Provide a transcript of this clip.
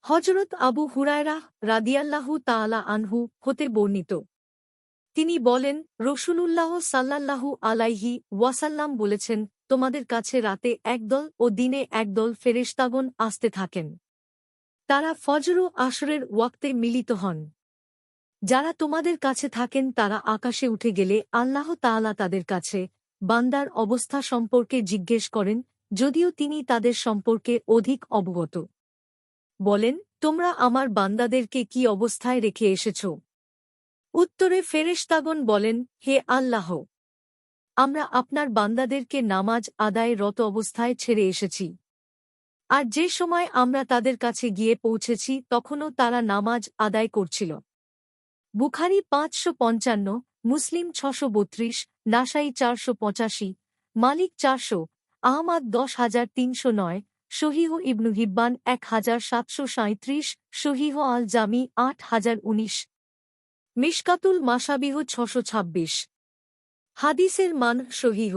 হযরত আবু হুরায়রাহ রাদিয়াল্লাহু তাআলা আনহু হতে বর্ণিত। তিনি বলেন, রাসূলুল্লাহ সাল্লাল্লাহু আলাইহি ওয়াসাল্লাম বলেছেন, তোমাদের কাছে রাতে একদল ও দিনে একদল ফেরেশতাগণ আসতে থাকেন। তারা ফজর ও আসরের ওয়াক্তে মিলিত হন। যারা তোমাদের কাছে থাকেন তারা আকাশে উঠে গেলে আল্লাহ তাআলা তাদের কাছে বান্দার অবস্থা সম্পর্কে জিজ্ঞেস করেন, যদিও তিনি তাদের সম্পর্কে অধিক অবগত। বলেন, তোমরা আমার বান্দাদেরকে কি অবস্থায় রেখে এসেছ? উত্তরে ফেরেশতাগণ বলেন, হে আল্লাহ! আমরা আপনার বান্দাদেরকে নামাজ আদায়ে রত অবস্থায় ছেড়ে এসেছি। আর যে সময় আমরা তাদের কাছে গিয়ে পৌঁছেছি তখনও তারা নামাজ আদায় করছিল। বুখারী ৫৫৫, মুসলিম ৬৩২, নাসাঈ ৪৮৫, মালিক ৪০০, আহমাদ ১০৩০৯, সহীহ ইবনু হিব্বান ১৭৩৭, সহীহ আল জামি ৮০১৯, মিশকাতুল মাসাবিহ ৬২৬। হাদিসের মান সহীহ।